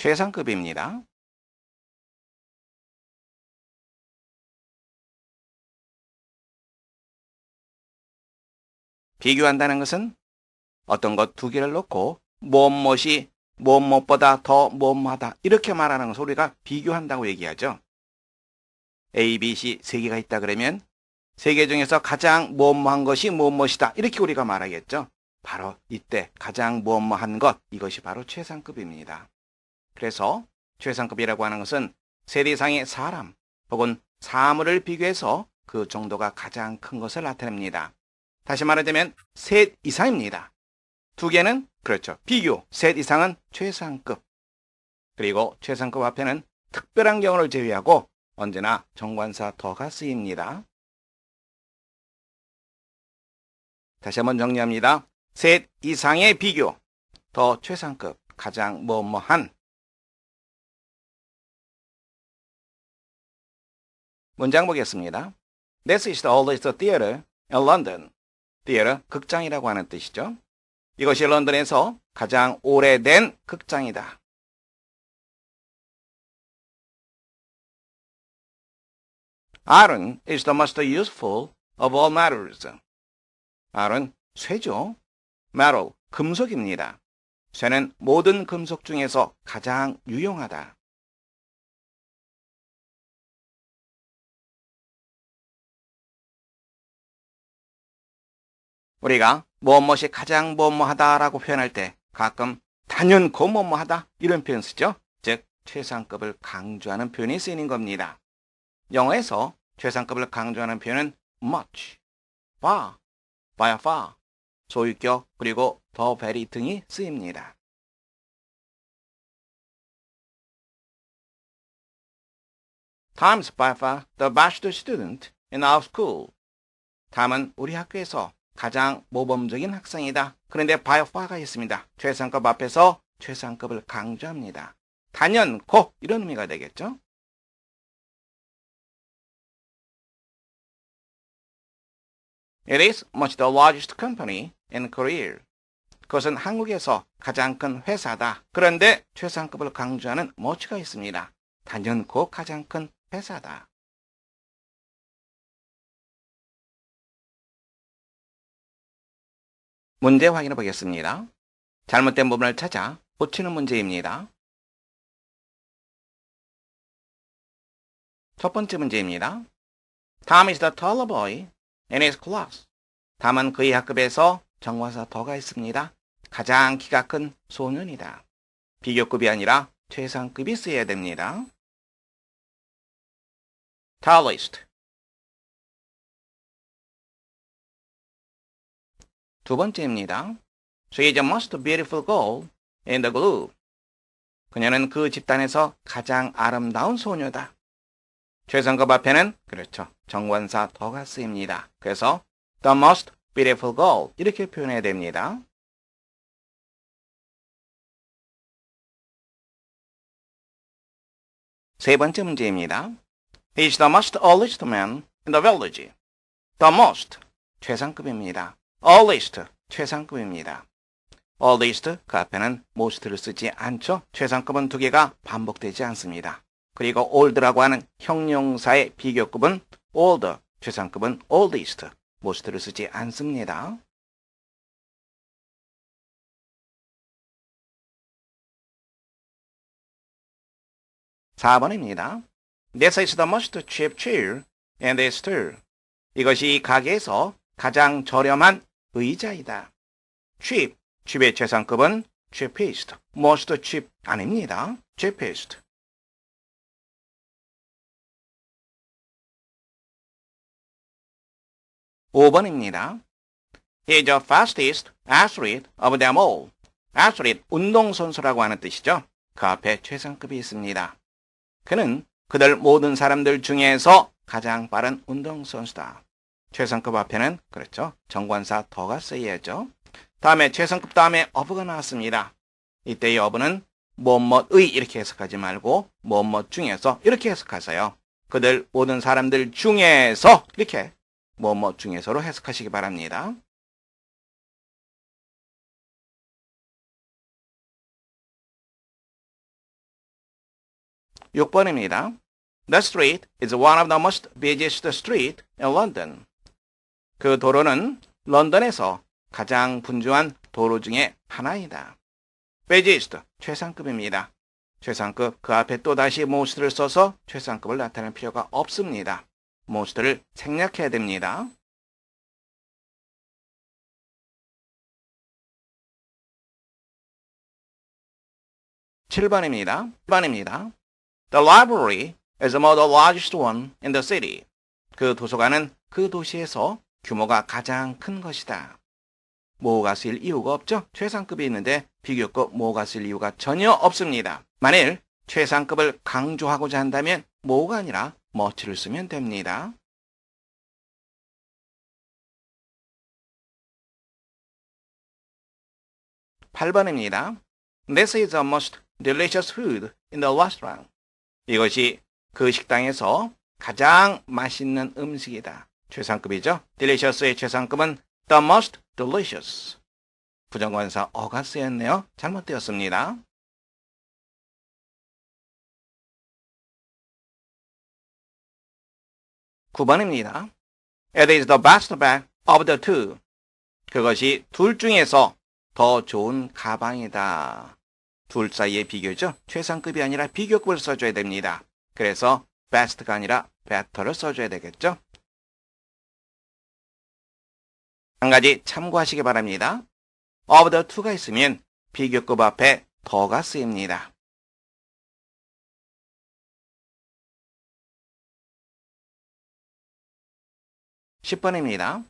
최상급입니다. 비교한다는 것은 어떤 것 두 개를 놓고 무엇이 무엇보다 더 무엇하다 이렇게 말하는 것을 우리가 비교한다고 얘기하죠. A, B, C 세 개가 있다 그러면 세 개 중에서 가장 무엇한 것이 무엇이다 이렇게 우리가 말하겠죠. 바로 이때 가장 무엇한 것 이것이 바로 최상급입니다. 그래서 최상급이라고 하는 것은 세대 이상의 사람 혹은 사물을 비교해서 그 정도가 가장 큰 것을 나타냅니다. 다시 말하자면 셋 이상입니다. 두 개는 그렇죠. 비교, 셋 이상은 최상급. 그리고 최상급 앞에는 특별한 경우를 제외하고 언제나 정관사 더가 쓰입니다. 다시 한번 정리합니다. 셋 이상의 비교, 더 최상급, 가장 뭐뭐한. 문장 보겠습니다. This is the oldest theater in London. theater, 극장이라고 하는 뜻이죠. 이것이 런던에서 가장 오래된 극장이다. Iron is the most useful of all metals. Iron, 쇠죠. metal, 금속입니다. 쇠는 모든 금속 중에서 가장 유용하다. 우리가 무엇이 가장 뭐뭐하다라고 표현할 때 가끔 단연코 뭐뭐하다 이런 표현 쓰죠. 즉 최상급을 강조하는 표현이 쓰이는 겁니다. 영어에서 최상급을 강조하는 표현은 much, far, by far, 소유격 그리고 the very 등이 쓰입니다. Tom is by far the best student in our school. 탐은 우리 학교에서 가장 모범적인 학생이다. 그런데 by far가 있습니다. 최상급 앞에서 최상급을 강조합니다. 단연코 이런 의미가 되겠죠. It is much the largest company in Korea. 그것은 한국에서 가장 큰 회사다. 그런데 최상급을 강조하는 much가 있습니다. 단연코 가장 큰 회사다. 문제 확인해 보겠습니다. 잘못된 부분을 찾아 고치는 문제입니다. 첫 번째 문제입니다. Tom is the taller boy in his class. 탐은 그의 학급에서 정관사 더가 있습니다. 가장 키가 큰 소년이다. 비교급이 아니라 최상급이 쓰여야 됩니다. tallest. 두 번째입니다. She is the most beautiful girl in the group. 그녀는 그 집단에서 가장 아름다운 소녀다. 최상급 앞에는 그렇죠. 정관사 더가 쓰입니다. 그래서 the most beautiful girl 이렇게 표현해야 됩니다. 세 번째 문제입니다. He is the most oldest man in the village. The most 최상급입니다. oldest 최상급입니다. oldest 그 앞에는 most를 쓰지 않죠. 최상급은 두 개가 반복되지 않습니다. 그리고 old라고 하는 형용사의 비교급은 older, 최상급은 oldest, most를 쓰지 않습니다. (4번입니다) This is the most cheap chair in this store. 이것이 이 가게에서 가장 저렴한 의자이다. cheap, cheap의 최상급은 cheapest, most cheap 아닙니다. cheapest. (5번입니다) He is the fastest athlete of them all. athlete, 운동선수라고 하는 뜻이죠. 그 앞에 최상급이 있습니다. 그는 그들 모든 사람들 중에서 가장 빠른 운동선수다. 최상급 앞에는 그렇죠. 정관사 더가 쓰여야죠. 다음에 최상급 다음에 of가 나왔습니다. 이때의 of는 뭐뭐의 이렇게 해석하지 말고 뭐뭐 중에서 이렇게 해석하세요. 그들 모든 사람들 중에서 이렇게 뭐뭐 중에서로 해석하시기 바랍니다. 6번입니다. The street is one of the most busiest street in London. 그 도로는 런던에서 가장 분주한 도로 중에 하나이다. busiest, 최상급입니다. 최상급, 그 앞에 또다시 most를 써서 최상급을 나타낼 필요가 없습니다. most를 생략해야 됩니다. 7번입니다. The library is among the largest one in the city. 그 도서관은 그 도시에서 규모가 가장 큰 것이다. 모가 쓸 이유가 없죠? 최상급이 있는데 비교급 모가 쓸 이유가 전혀 없습니다. 만일 최상급을 강조하고자 한다면 모가 아니라 much를 쓰면 됩니다. 8번입니다. This is the most delicious food in the restaurant. 이것이 그 식당에서 가장 맛있는 음식이다. 최상급이죠. delicious의 최상급은 the most delicious. 부정관사 어가 쓰였네요. 잘못되었습니다. 9번입니다. It is the best bag of the two. 그것이 둘 중에서 더 좋은 가방이다. 둘 사이의 비교죠. 최상급이 아니라 비교급을 써줘야 됩니다. 그래서 best가 아니라 better를 써줘야 되겠죠. 한 가지 참고하시기 바랍니다. of the two가 있으면 비교급 앞에 더가 쓰입니다. 10번입니다.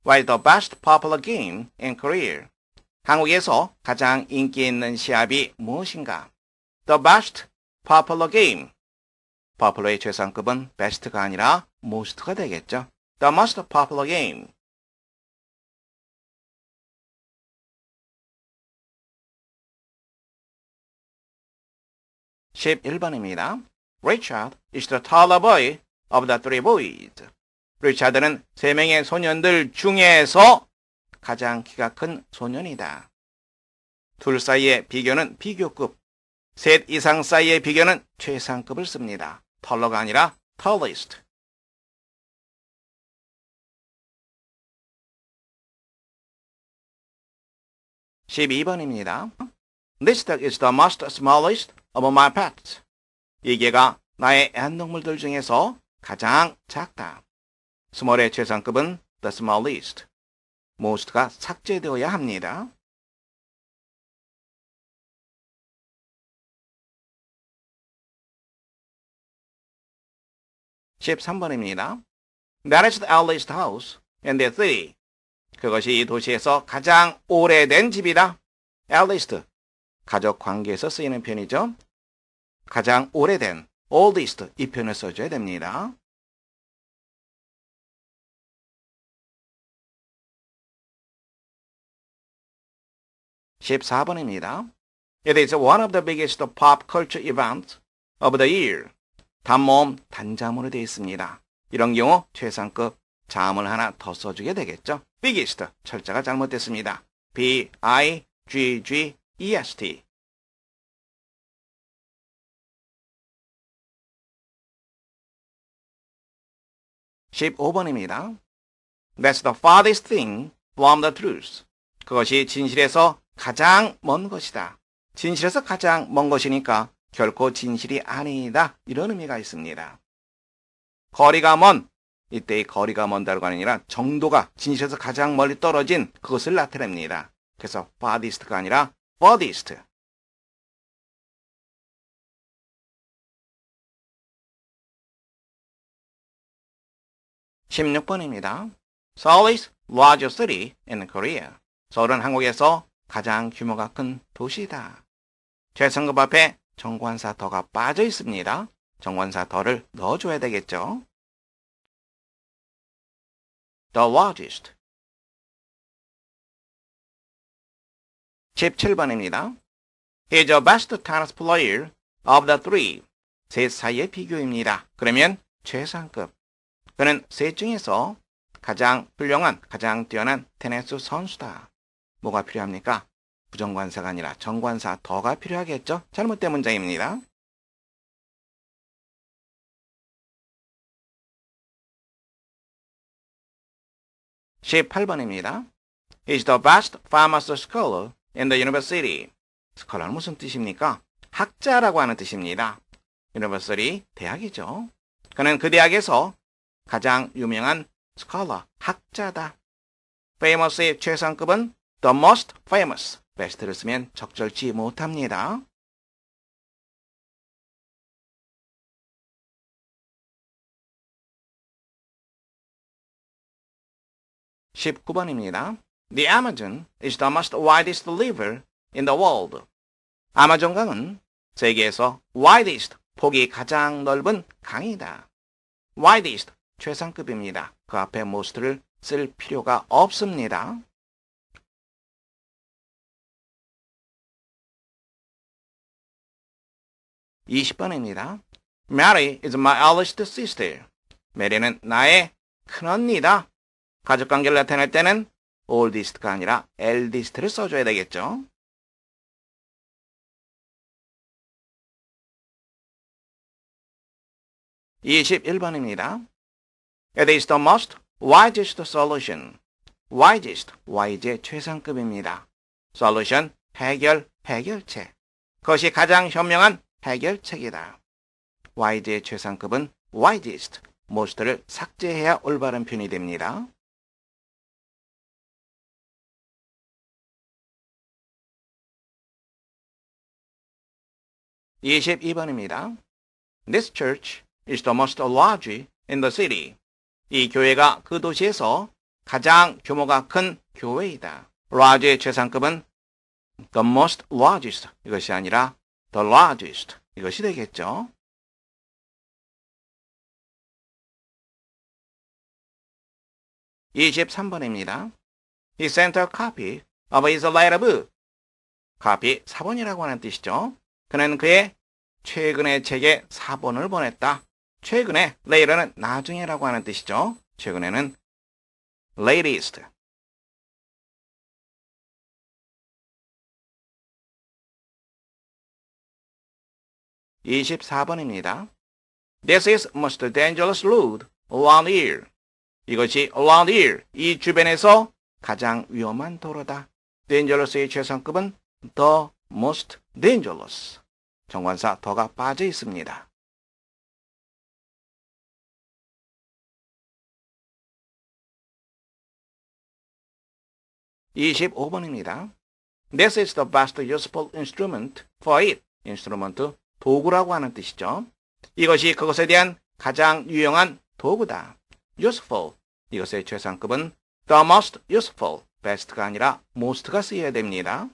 What is the best popular game in Korea? 한국에서 가장 인기 있는 시합이 무엇인가? The best popular game. popular의 최상급은 best가 아니라 most가 되겠죠. The most popular game. 11번입니다. Richard is the taller boy of the three boys. 리차드는 세 명의 소년들 중에서 가장 키가 큰 소년이다. 둘 사이의 비교는 비교급, 셋 이상 사이의 비교는 최상급을 씁니다. 털러가 아니라 tallest. 12번입니다. This dog is the most smallest of my pets. 이 개가 나의 애완동물들 중에서 가장 작다. small의 최상급은 the smallest. most가 삭제되어야 합니다. 13번입니다. That is the eldest house in the city. 그것이 이 도시에서 가장 오래된 집이다. eldest, 가족 관계에서 쓰이는 표현이죠. 가장 오래된, oldest 이 표현을 써줘야 됩니다. 14번입니다. It is one of the biggest pop culture events of the year. 단모음 단자문으로 되어 있습니다. 이런 경우 최상급 자음을 하나 더 써주게 되겠죠. biggest, 철자가 잘못됐습니다. B-I-G-G-E-S-T. 15번입니다. That's the farthest thing from the truth. 그것이 진실에서 가장 먼 것이다. 진실에서 가장 먼 것이니까 결코 진실이 아니다. 이런 의미가 있습니다. 거리가 먼, 이때의 거리가 먼다가 아니라 정도가 진실에서 가장 멀리 떨어진 그것을 나타냅니다. 그래서 farthest가 아니라 furthest. 16번입니다. Seoul is largest city in Korea. 서울은 한국에서 가장 규모가 큰 도시다. 최상급 앞에 정관사 더가 빠져 있습니다. 정관사 더를 넣어줘야 되겠죠. The largest. 17번입니다. He is the best tennis player of the three. 셋 사이의 비교입니다. 그러면 최상급. 그는 셋 중에서 가장 훌륭한, 가장 뛰어난 테니스 선수다. 뭐가 필요합니까? 부정관사가 아니라 정관사 더가 필요하겠죠? 잘못된 문장입니다. 18번입니다. Is the best famous scholar in the university. 스컬러는 무슨 뜻입니까? 학자라고 하는 뜻입니다. university, 대학이죠. 그는 그 대학에서 가장 유명한 scholar, 학자다. famous의 최상급은 the most famous. best를 쓰면 적절치 못합니다. (19번입니다) The Amazon is the most widest river in the world. 아마존 강은 세계에서 widest, 폭이 가장 넓은 강이다. widest, 최상급입니다. 그 앞에 most를 쓸 필요가 없습니다. (20번입니다) Mary is my eldest sister. 메리는 나의 큰언니다. 가족관계를 나타낼 때는 oldest가 아니라 eldest를 써줘야 되겠죠. (21번입니다) It is the most wisest solution. wisest, wise의 최상급입니다. solution, 해결책. 그것이 가장 현명한 해결책이다. wise의 최상급은 wisest, most를 삭제해야 올바른 표현이 됩니다. (22번입니다) This church is the most large in the city. 이 교회가 그 도시에서 가장 규모가 큰 교회이다. large의 최상급은 the most largest 이것이 아니라 the largest 이것이 되겠죠. (23번입니다) He sent a copy of his later book. copy, 사본이라고 하는 뜻이죠. 그는 그의 최근의 책에 사본을 보냈다. 최근에, later는 나중에라고 하는 뜻이죠. 최근에는 latest. (24번입니다) This is most dangerous road around here. 이것이 around here, 이 주변에서 가장 위험한 도로다. dangerous의 최상급은 the most dangerous. 정관사 더가 빠져 있습니다. (25번입니다) This is the best useful instrument for it. instrument, 도구라고 하는 뜻이죠. 이것이 그것에 대한 가장 유용한 도구다. useful, 이것의 최상급은 the most useful, best가 아니라 most가 쓰여야 됩니다.